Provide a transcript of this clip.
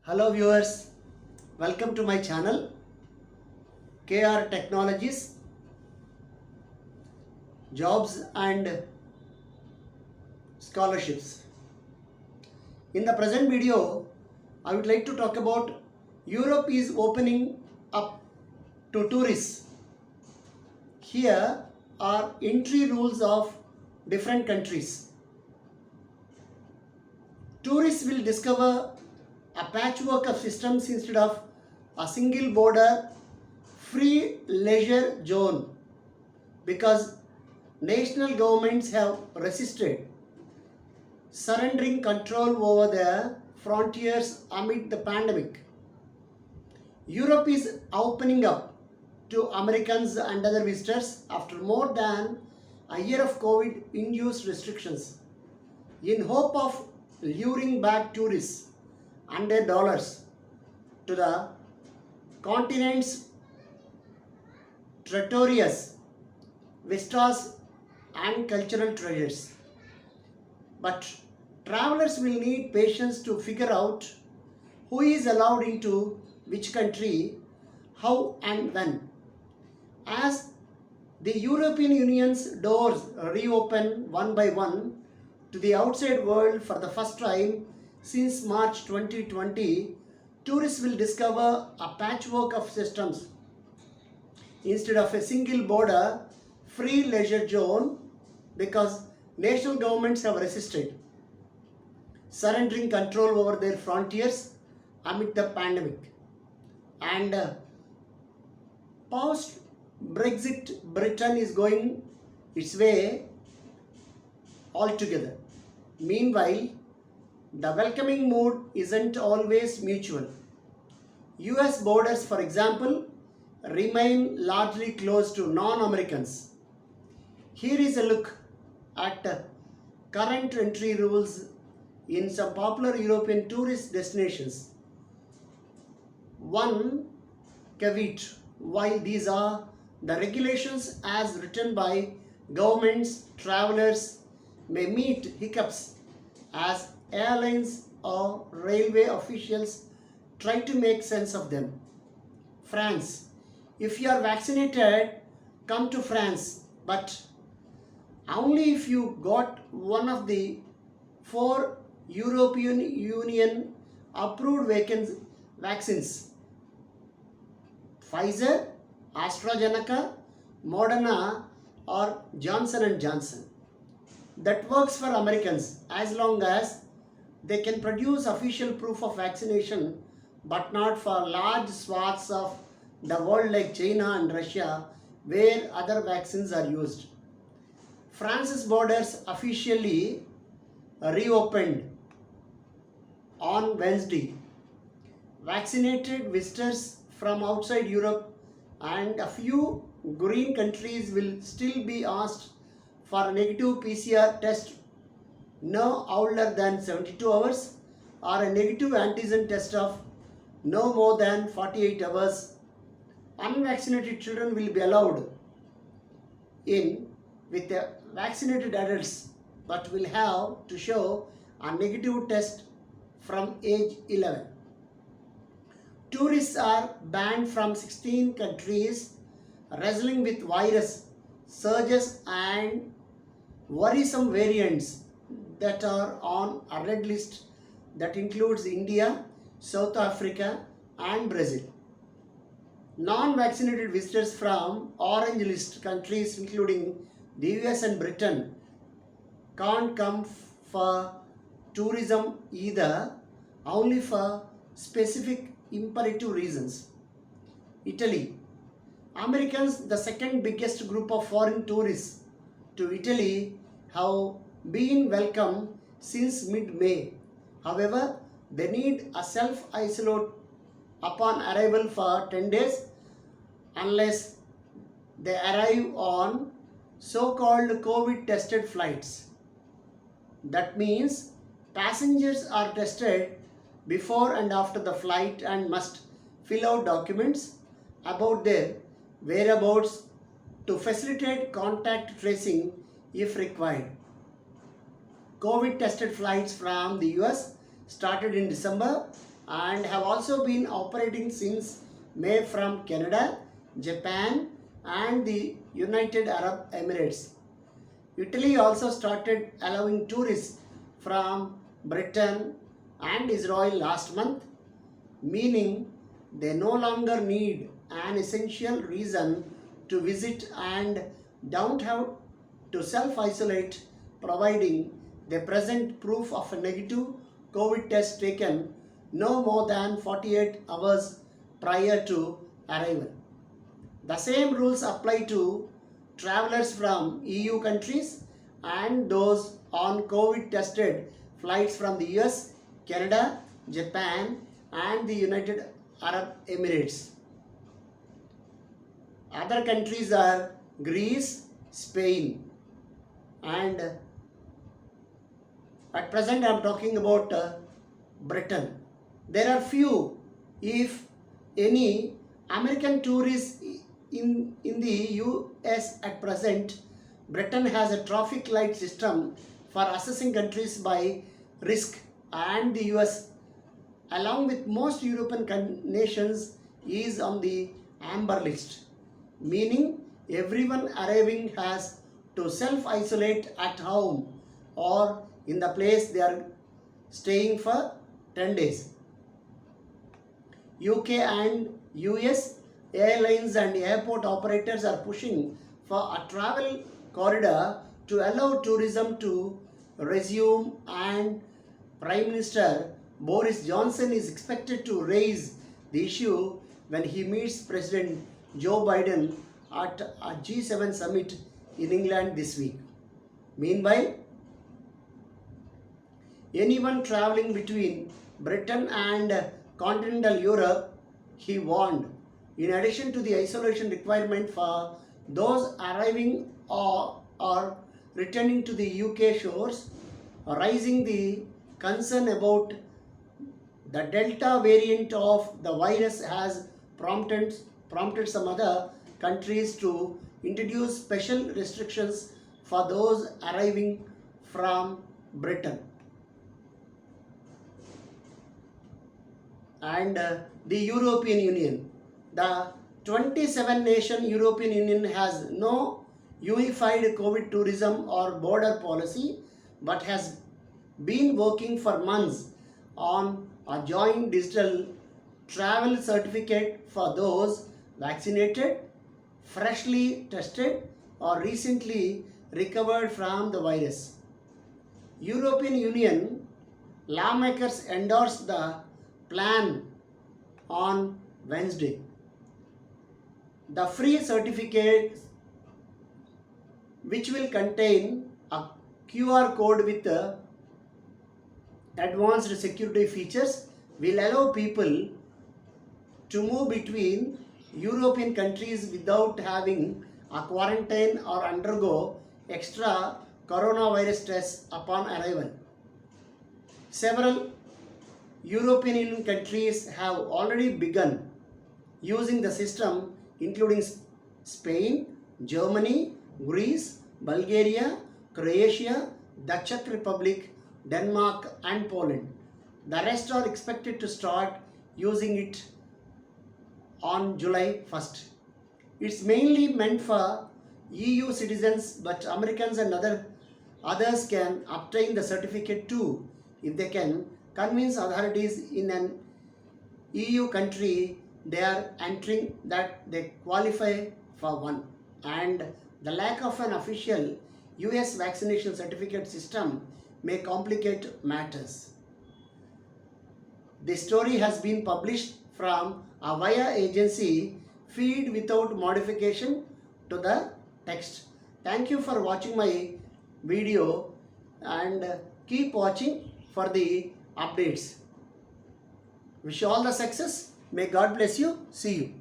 Hello viewers, welcome to my channel KR Technologies, Jobs and Scholarships. In the present video, I would like to talk about Europe is opening up to tourists. Here are entry rules of different countries. Tourists will discover a patchwork of systems instead of a single border free leisure zone because national governments have resisted surrendering control over their frontiers amid the pandemic. Europe is opening up to Americans and other visitors after more than a year of COVID induced restrictions in hope of luring back tourists and their dollars to the continent's treacherous vistas and cultural treasures. But travelers will need patience to figure out who is allowed into which country, how and when. As the European Union's doors reopen one by one to the outside world for the first time since March 2020, tourists will discover a patchwork of systems instead of a single border free leisure zone because national governments have resisted surrendering control over their frontiers amid the pandemic. And post Brexit, Britain is going its way altogether. Meanwhile, the welcoming mood isn't always mutual. US borders, for example, remain largely closed to non-Americans. Here is a look at current entry rules in some popular European tourist destinations. One caveat: while these are the regulations as written by governments, travelers may meet hiccups as airlines or railway officials try to make sense of them. France: if you are vaccinated, come to France, but only if you got one of the 4 European Union approved vaccines: Pfizer, AstraZeneca, Moderna or Johnson and Johnson. That works for Americans as long as they can produce official proof of vaccination, but not for large swaths of the world like China and Russia where other vaccines are used. France's borders officially reopened on Wednesday. Vaccinated visitors from outside Europe and a few green countries will still be asked for a negative PCR test no older than 72 hours or a negative antigen test of no more than 48 hours. Unvaccinated children will be allowed in with the vaccinated adults but will have to show a negative test from age 11. Tourists are banned from 16 countries wrestling with virus surges and worrisome variants that are on a red list that includes India, South Africa and Brazil. Non-vaccinated visitors from orange list countries including the US and Britain can't come for tourism either, only for specific imperative reasons. Italy: Americans, the second biggest group of foreign tourists to Italy, have been welcome since mid-May. However, they need a self-isolate upon arrival for 10 days unless they arrive on so-called COVID-tested flights. That means passengers are tested before and after the flight and must fill out documents about their whereabouts to facilitate contact tracing if required. COVID tested flights from the US started in December and have also been operating since May from Canada, Japan, and the United Arab Emirates. Italy also started allowing tourists from Britain and Israel last month, meaning they no longer need an essential reason to visit and don't have to self-isolate, providing they present proof of a negative COVID test taken no more than 48 hours prior to arrival. The same rules apply to travelers from EU countries and those on COVID tested flights from the US, Canada, Japan, and the United Arab Emirates. Other countries are Greece, Spain, and at present I am talking about Britain. There are few, if any, American tourists in the US at present. Britain has a traffic light system for assessing countries by risk, and the US, along with most European nations, is on the amber list, meaning everyone arriving has to self-isolate at home or in the place they are staying for 10 days. UK and US airlines and airport operators are pushing for a travel corridor to allow tourism to resume, and Prime Minister Boris Johnson is expected to raise the issue when he meets President Joe Biden at a G7 summit in England this week. Meanwhile, anyone traveling between Britain and continental Europe, he warned, in addition to the isolation requirement for those arriving or returning to the UK shores, raising the concern about the Delta variant of the virus has prompted some other countries to introduce special restrictions for those arriving from Britain. And the European Union. The 27-nation European Union has no unified COVID tourism or border policy, but has been working for months on a joint digital travel certificate for those vaccinated, freshly tested, or recently recovered from the virus. European Union lawmakers endorsed the plan on Wednesday. The free certificate, which will contain a QR code with advanced security features, will allow people to move between European countries without having a quarantine or undergo extra coronavirus tests upon arrival. Several European Union countries have already begun using the system, including Spain, Germany, Greece, Bulgaria, Croatia, the Czech Republic, Denmark, and Poland. The rest are expected to start using it on July 1st. It's mainly meant for EU citizens, but Americans and others can obtain the certificate too if they can convince authorities in an EU country they are entering that they qualify for one. And the lack of an official US vaccination certificate system may complicate matters. This story has been published from a via agency feed without modification to the text. Thank you for watching my video and keep watching for the updates. Wish you all the success. May God bless you. See you.